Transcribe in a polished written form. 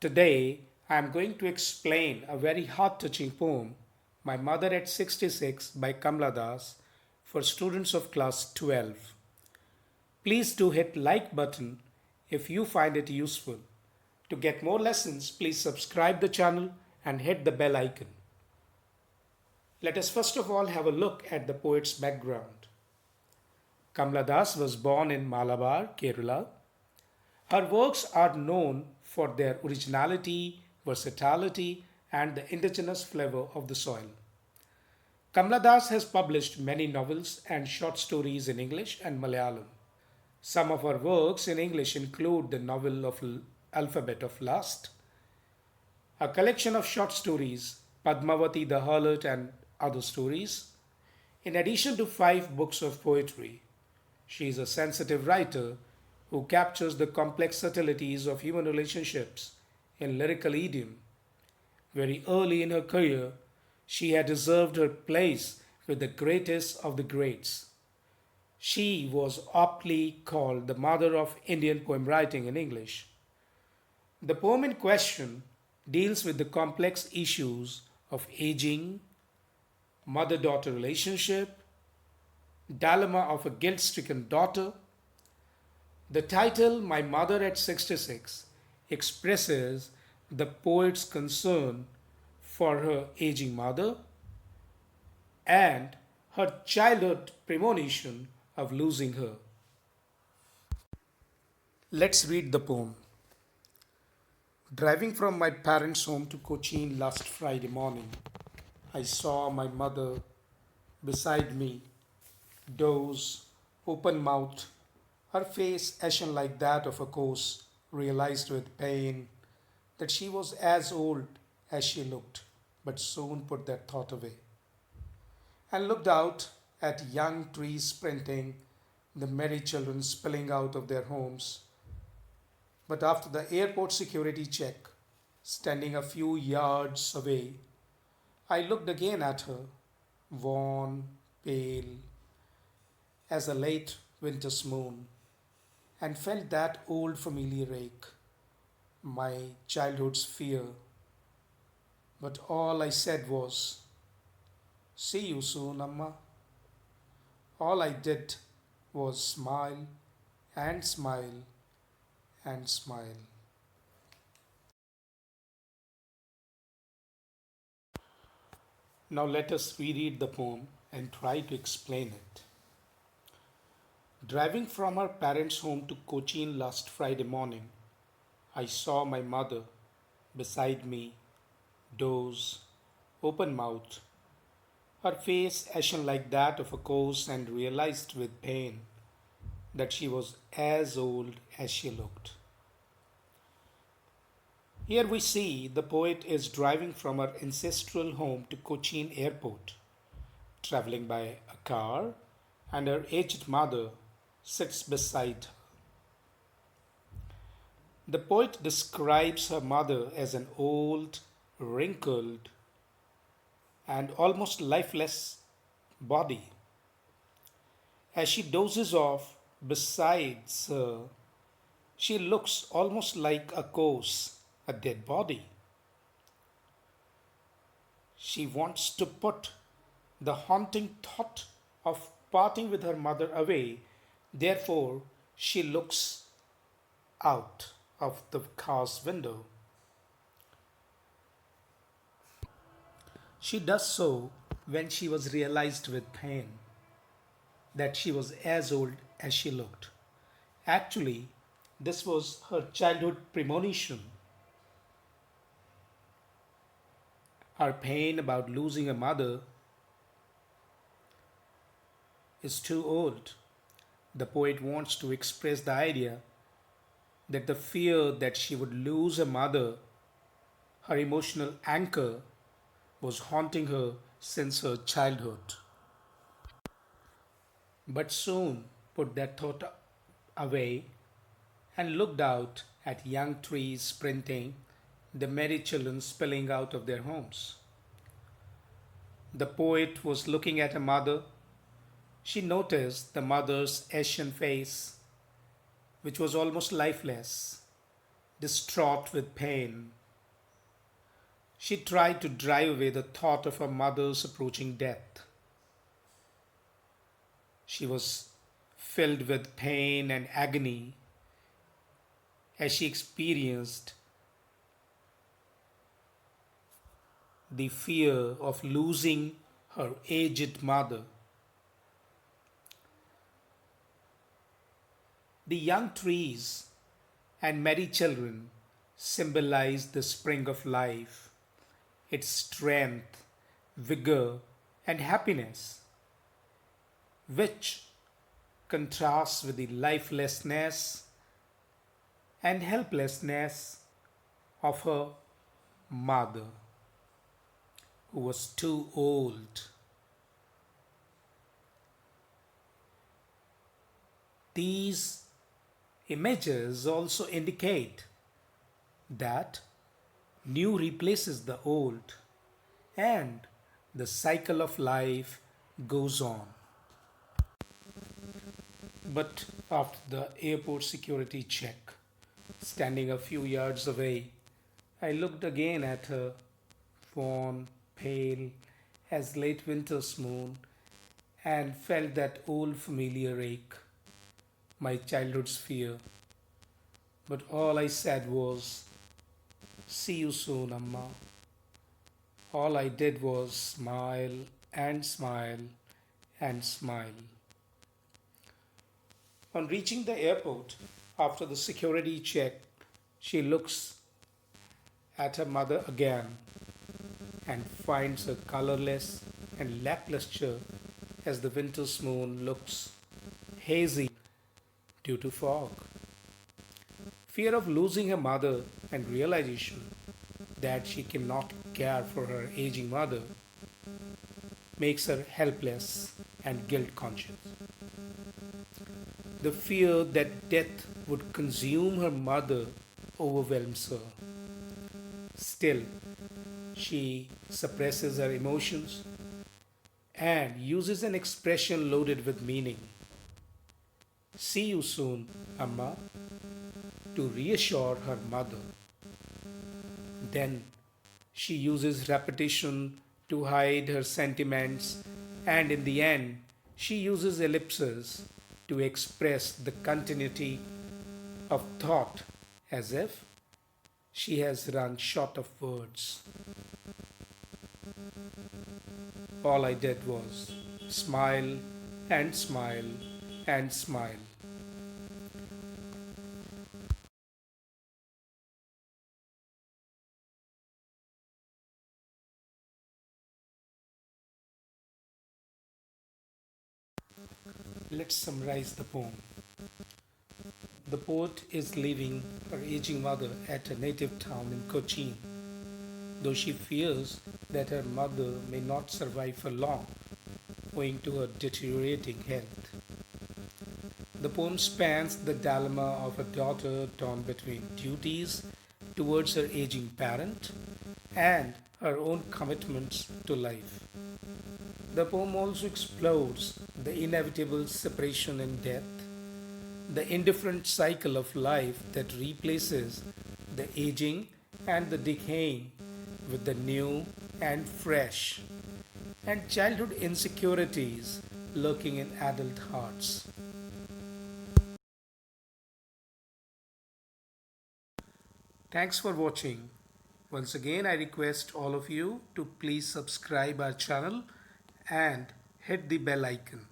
Today, I am going to explain a very heart-touching poem, My Mother at 66 by Kamla Das, for students of class 12. Please do hit like button if you find it useful. To get more lessons, please subscribe the channel and hit the bell icon. Let us first of all have a look at the poet's background. Kamla Das was born in Malabar, Kerala. Her works are known for their originality, versatility, and the indigenous flavor of the soil. Kamla Das has published many novels and short stories in English and Malayalam. Some of her works in English include the novel of Alphabet of Lust, a collection of short stories, Padmavati the Harlot, and other stories, in addition to 5 books of poetry. She is a sensitive writer who captures the complex subtleties of human relationships in lyrical idiom. Very early in her career, she had reserved her place with the greatest of the greats. She was aptly called the mother of Indian poem writing in English. The poem in question deals with the complex issues of aging, mother daughter relationship, dilemma of a guilt stricken daughter. The title, My Mother at 66, expresses the poet's concern for her aging mother and her childhood premonition of losing her. Let's read the poem. Driving from my parents' home to Cochin last Friday morning, I saw my mother beside me, doze, open mouthed, her face ashen like that of a corpse, realized with pain that she was as old as she looked, but soon put that thought away, and looked out at young trees sprinting, the merry children spilling out of their homes. But after the airport security check, standing a few yards away, I looked again at her, worn, pale, as a late winter's moon, and felt that old familiar ache, my childhood's fear. But all I said was, See you soon, Amma. All I did was smile and smile and smile. Now let us reread the poem and try to explain it. Driving from her parents' home to Cochin last Friday morning, I saw my mother beside me, doze, open mouthed, her face ashen like that of a corpse, and realized with pain that she was as old as she looked. Here we see the poet is driving from her ancestral home to Cochin airport, traveling by a car, and her aged mother sits beside her. The poet describes her mother as an old, wrinkled, and almost lifeless body. As she dozes off beside her, she looks almost like a corpse, a dead body. She wants to put the haunting thought of parting with her mother away. Therefore, she looks out of the car's window. She does so when she was realized with pain that she was as old as she looked. Actually, this was her childhood premonition. Her pain about losing a mother is too old. The poet wants to express the idea that the fear that she would lose a mother, her emotional anchor, was haunting her since her childhood. But soon put that thought away and looked out at young trees sprinting, the merry children spilling out of their homes. The poet was looking at her mother. She noticed the mother's ashen face, which was almost lifeless, Distraught with pain, she tried to drive away the thought of her mother's approaching death. She was filled with pain and agony as she experienced the fear of losing her aged mother. The young trees and merry children symbolize the spring of life, its strength, vigor, and happiness, which contrasts with the lifelessness and helplessness of her mother, who was too old. These images also indicate that new replaces the old and the cycle of life goes on. But after the airport security check, standing a few yards away, I looked again at her, worn, pale as late winter's moon, and felt that old familiar ache, my childhood's fear. But all I said was, "See you soon, Amma." All I did was smile and smile and smile. On reaching the airport, after the security check, she looks at her mother again and finds her colorless and lackluster as the winter's moon looks hazy due to fog. Fear of losing her mother and realization that she cannot care for her aging mother makes her helpless and guilt conscious. The fear that death would consume her mother overwhelms her. Still, she suppresses her emotions and uses an expression loaded with meaning. "See you soon, Amma," to reassure her mother. Then she uses repetition to hide her sentiments, and in the end, she uses ellipses to express the continuity of thought as if she has run short of words. All I did was smile and smile and smile. Let's summarize the poem. The poet is leaving her aging mother at her native town in Cochin, though she fears that her mother may not survive for long owing to her deteriorating health. The poem spans the dilemma of a daughter torn between duties towards her aging parent and her own commitments to life. The poem also explores the inevitable separation and death, the indifferent cycle of life that replaces the aging and the decaying with the new and fresh, and childhood insecurities lurking in adult hearts. Thanks for watching. Once again, I request all of you to please subscribe our channel and hit the bell icon.